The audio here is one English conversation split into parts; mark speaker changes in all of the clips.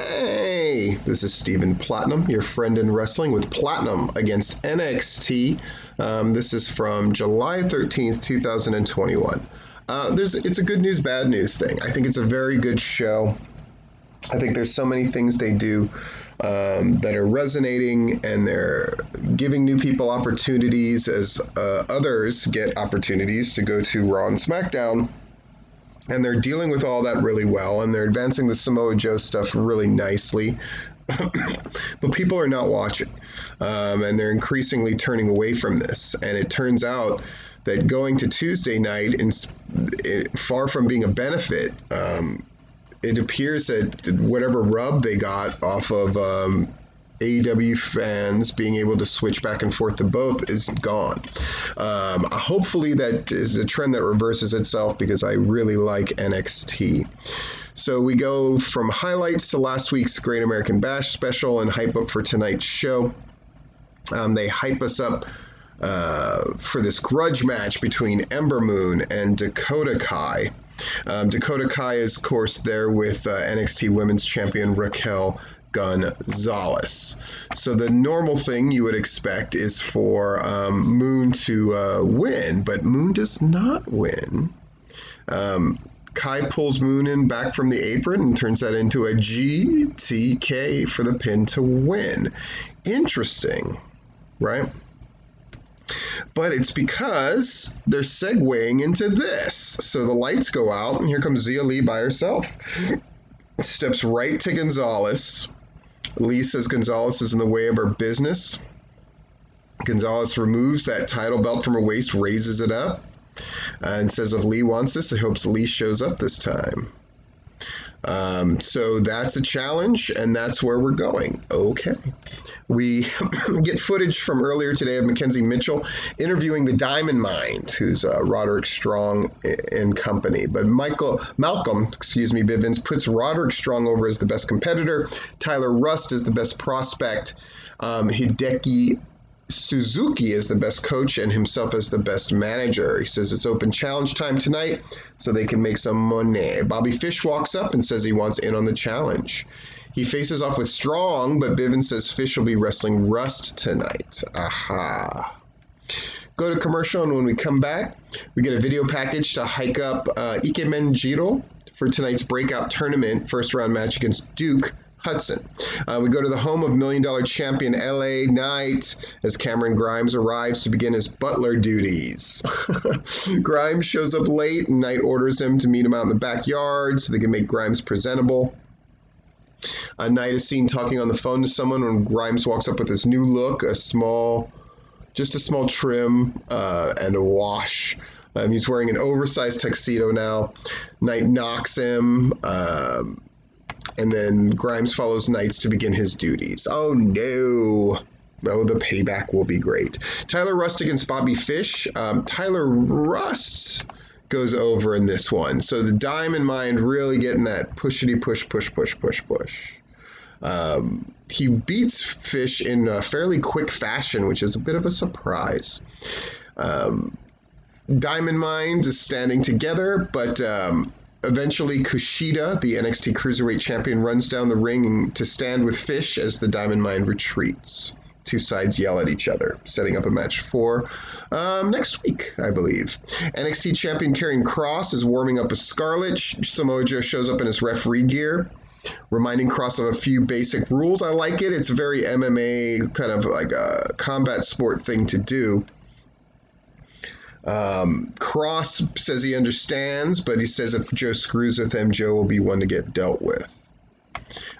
Speaker 1: Hey, this is Stephen Platinum, your friend in wrestling with Platinum against NXT. This is from July 13th, 2021. It's a good news, bad news thing. I think it's a very good show. I think there's so many things they do that are resonating, and they're giving new people opportunities as others get opportunities to go to Raw and SmackDown. And they're dealing with all that really well, and they're advancing the Samoa Joe stuff really nicely. But people are not watching, and they're increasingly turning away from this. And it turns out that going to Tuesday night, far from being a benefit, it appears that whatever rub they got off of AEW fans being able to switch back and forth to both is gone. Hopefully that is a trend that reverses itself, because I really like NXT. So we go from highlights to last week's Great American Bash special and hype up for tonight's show. They hype us up for this grudge match between Ember Moon and Dakota Kai. Dakota Kai is, of course, there with NXT Women's Champion Raquel Gonzalez. So the normal thing you would expect is for Moon to win, but Moon does not win. Kai pulls Moon in back from the apron and turns that into a GTK for the pin to win. Interesting, right? But it's because they're segueing into this. So the lights go out, and here comes Zia Lee by herself. Steps right to Gonzalez. Lee says Gonzalez is in the way of her business. Gonzalez removes that title belt from her waist, raises it up, and says if Lee wants this, he hopes Lee shows up this time. So that's a challenge, and that's where we're going. Okay. We get footage from earlier today of Mackenzie Mitchell interviewing the Diamond Mind, who's Roderick Strong and company. But Malcolm Bivens puts Roderick Strong over as the best competitor, Tyler Rust as the best prospect, Hideki Suzuki is the best coach, and himself as the best manager. He says it's open challenge time tonight so they can make some money. Bobby Fish walks up and says he wants in on the challenge. He faces off with Strong, but Bivens says Fish will be wrestling Rust tonight. Aha. Go to commercial, and when we come back, we get a video package to hike up Ikemen Jiro for tonight's breakout tournament first round match against Duke Hudson. We go to the home of $1 Million champion LA Knight as Cameron Grimes arrives to begin his butler duties. Grimes shows up late, and Knight orders him to meet him out in the backyard so they can make Grimes presentable. Knight is seen talking on the phone to someone when Grimes walks up with his new look, a small trim and a wash. He's wearing an oversized tuxedo now. Knight knocks him, and then Grimes follows Knights to begin his duties. Oh no! Oh, the payback will be great. Tyler Rust against Bobby Fish. Tyler Rust goes over in this one. So the Diamond Mind really getting that pushity push. He beats Fish in a fairly quick fashion, which is a bit of a surprise. Diamond Mind is standing together, but eventually Kushida, the NXT Cruiserweight Champion, runs down the ring to stand with Fish as the Diamond Mind retreats. Two sides yell at each other, setting up a match for next week, I believe. NXT Champion Karrion Kross is warming up a Scarlet. Samoa Joe shows up in his referee gear, reminding Kross of a few basic rules. I like it. It's a very MMA, kind of like a combat sport thing to do. Kross says he understands, but he says if Joe screws with him, Joe will be one to get dealt with.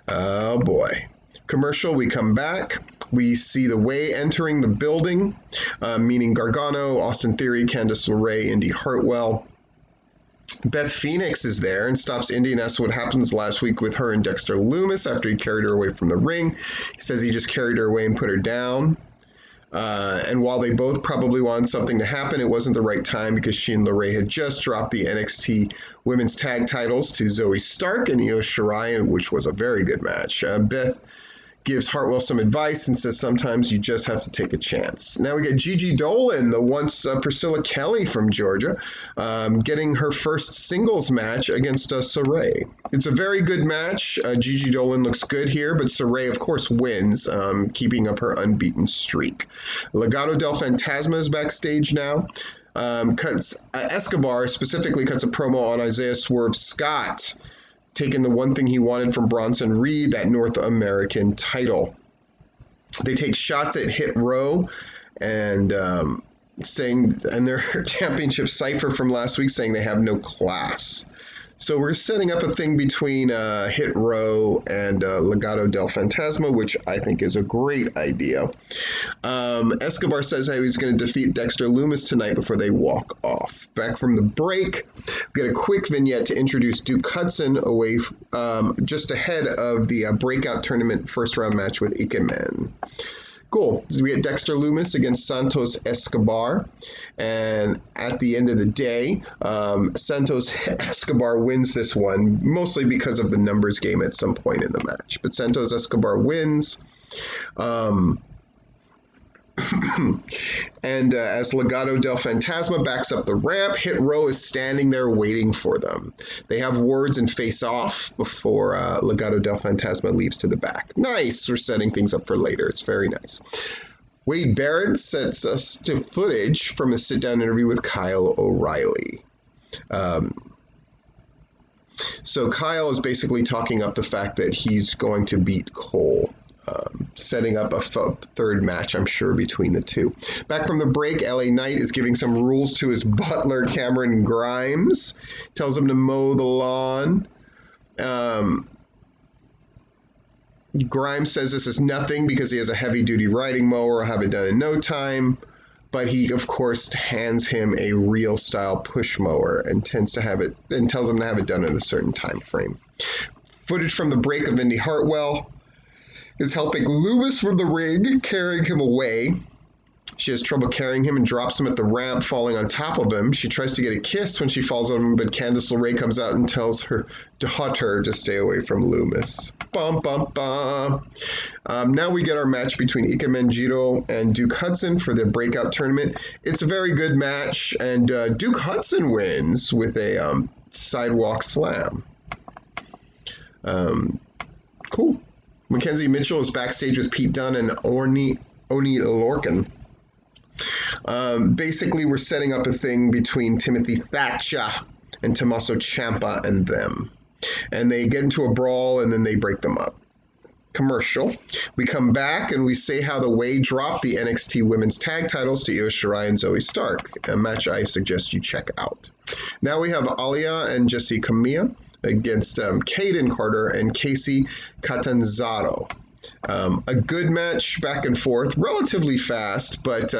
Speaker 1: Oh boy. Commercial, we come back. We see the Way entering the building, meaning Gargano, Austin Theory, Candice LeRae, Indy Hartwell. Beth Phoenix is there and stops Indy and asks what happened last week with her and Dexter Lumis after he carried her away from the ring. He says he just carried her away and put her down. And while they both probably wanted something to happen, it wasn't the right time because she and LeRae had just dropped the NXT Women's Tag Titles to Zoe Stark and Io Shirai, which was a very good match. Beth gives Hartwell some advice and says sometimes you just have to take a chance. Now we get Gigi Dolan, the once Priscilla Kelly from Georgia, getting her first singles match against Saray. It's a very good match. Gigi Dolan looks good here, but Saray, of course, wins, keeping up her unbeaten streak. Legado del Fantasma is backstage now. Escobar specifically cuts a promo on Isaiah Swerve Scott, taking the one thing he wanted from Bronson Reed, that North American title. They take shots at Hit Row and saying, and their championship cipher from last week saying they have no class. So we're setting up a thing between Hit Row and Legado del Fantasma, which I think is a great idea. Escobar says how he's going to defeat Dexter Lumis tonight before they walk off. Back from the break, we get a quick vignette to introduce Duke Hudson away just ahead of the breakout tournament first round match with Ikemen. Cool. So we get Dexter Lumis against Santos Escobar. And at the end of the day, Santos Escobar wins this one, mostly because of the numbers game at some point in the match. But Santos Escobar wins. And as Legado del Fantasma backs up the ramp, Hit Row is standing there waiting for them. They have words and face off before Legado del Fantasma leaves to the back. Nice. We're setting things up for later. It's very nice. Wade Barrett sets us to footage from a sit-down interview with Kyle O'Reilly. So Kyle is basically talking up the fact that he's going to beat Cole. Setting up a third match, I'm sure, between the two. Back from the break, LA Knight is giving some rules to his butler, Cameron Grimes. Tells him to mow the lawn. Grimes says this is nothing because he has a heavy-duty riding mower. I'll have it done in no time. But he, of course, hands him a real-style push mower and tells him to have it done in a certain time frame. Footage from the break of Indy Hartwell is helping Loomis from the ring, carrying him away. She has trouble carrying him and drops him at the ramp, falling on top of him. She tries to get a kiss when she falls on him, but Candice LeRae comes out and tells her daughter to stay away from Loomis. Bum, bum, bum. Now we get our match between Ikemen Jiro and Duke Hudson for the breakout tournament. It's a very good match, and Duke Hudson wins with a sidewalk slam. Cool. Mackenzie Mitchell is backstage with Pete Dunne and Oni Lorcan. Basically, we're setting up a thing between Timothy Thatcher and Tommaso Ciampa and them. And they get into a brawl, and then they break them up. Commercial. We come back, and we say how the Way dropped the NXT Women's Tag Titles to Io Shirai and Zoe Stark, a match I suggest you check out. Now we have Alia and Jessie Camilla against Caden Carter and Casey Catanzaro. A good match back and forth, relatively fast, but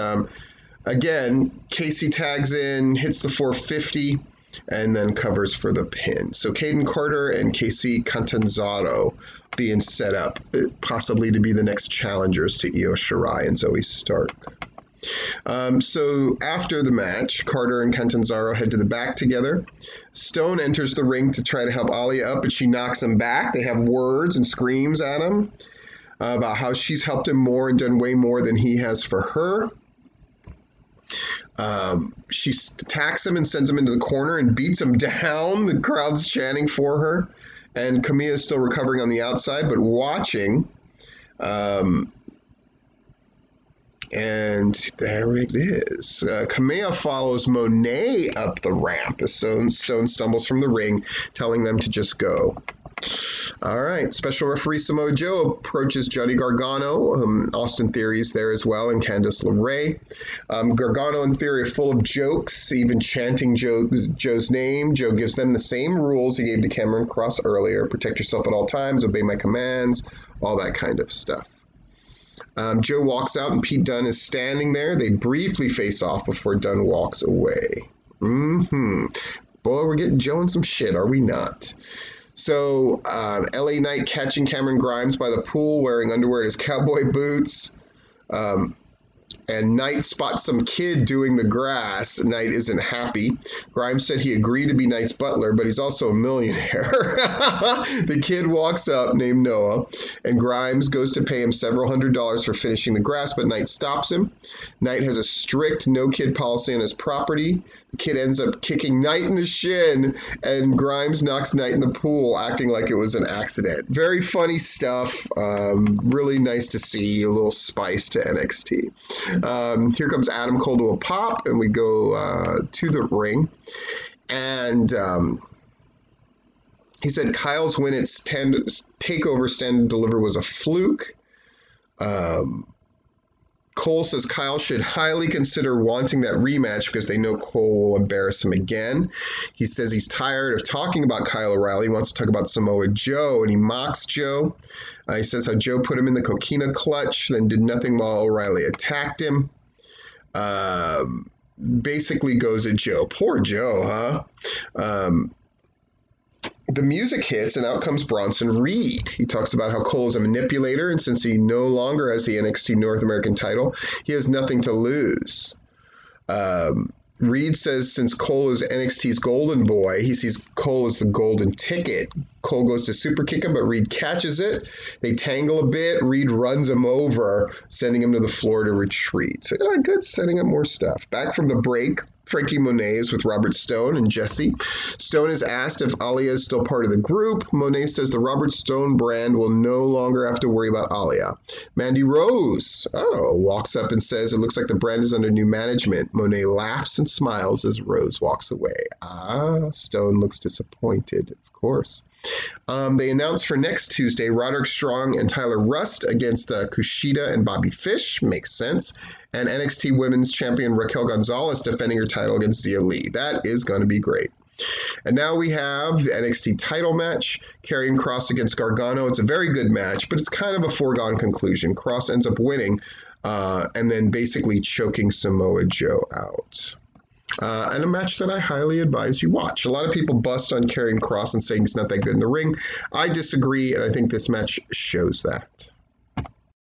Speaker 1: again, Casey tags in, hits the 450, and then covers for the pin. So Caden Carter and Casey Catanzaro being set up, possibly to be the next challengers to Io Shirai and Zoe Stark. So after the match, Carter and Catanzaro head to the back together. Stone enters the ring to try to help Alia up, but she knocks him back. They have words and screams at him about how she's helped him more and done way more than he has for her. She attacks him and sends him into the corner and beats him down. The crowd's chanting for her. And Camilla is still recovering on the outside, but watching. And there it is. Kamea follows Monet up the ramp as Stone stumbles from the ring, telling them to just go. All right. Special referee Samoa Joe approaches Johnny Gargano. Austin Theory is there as well, and Candice LeRae. Gargano and Theory are full of jokes, even chanting Joe's name. Joe gives them the same rules he gave to Cameron Cross earlier. Protect yourself at all times, obey my commands, all that kind of stuff. Joe walks out and Pete Dunne is standing there. They briefly face off before Dunne walks away. Boy, we're getting Joe in some shit, are we not? So, LA Knight catching Cameron Grimes by the pool, wearing underwear at his cowboy boots. And Knight spots some kid doing the grass. Knight isn't happy. Grimes said he agreed to be Knight's butler, but he's also a millionaire. The kid walks up, named Noah, and Grimes goes to pay him several $100s for finishing the grass, but Knight stops him. Knight has a strict no-kid policy on his property. The kid ends up kicking Knight in the shin, and Grimes knocks Knight in the pool, acting like it was an accident. Very funny stuff. Really nice to see a little spice to NXT. Here comes Adam Cole to a pop, and we go to the ring. And he said Kyle's win at TakeOver Stand and Deliver was a fluke. Cole says Kyle should highly consider wanting that rematch because they know Cole will embarrass him again. He says he's tired of talking about Kyle O'Reilly. He wants to talk about Samoa Joe, and he mocks Joe. He says how Joe put him in the coquina clutch, then did nothing while O'Reilly attacked him. Basically goes at Joe. Poor Joe, huh? The music hits, and out comes Bronson Reed. He talks about how Cole is a manipulator, and since he no longer has the NXT North American title, he has nothing to lose. Reed says since Cole is NXT's golden boy, he sees Cole as the golden ticket. Cole goes to super kick him, but Reed catches it. They tangle a bit. Reed runs him over, sending him to the floor to retreat. So, good, setting up more stuff. Back from the break, Frankie Monet is with Robert Stone and Jesse. Stone is asked if Alia is still part of the group. Monet says the Robert Stone brand will no longer have to worry about Alia. Mandy Rose, walks up and says it looks like the brand is under new management. Monet laughs and smiles as Rose walks away. Stone looks disappointed, of course. They announced for next Tuesday Roderick Strong and Tyler Rust against Kushida and Bobby Fish. Makes sense. And NXT Women's Champion Raquel Gonzalez defending her title against Zia Lee. That is going to be great. And now we have the NXT title match, Karrion Kross against Gargano. It's a very good match, but it's kind of a foregone conclusion. Kross ends up winning and then basically choking Samoa Joe out. And a match that I highly advise you watch. A lot of people bust on Karrion Kross and saying he's not that good in the ring. I disagree, and I think this match shows that.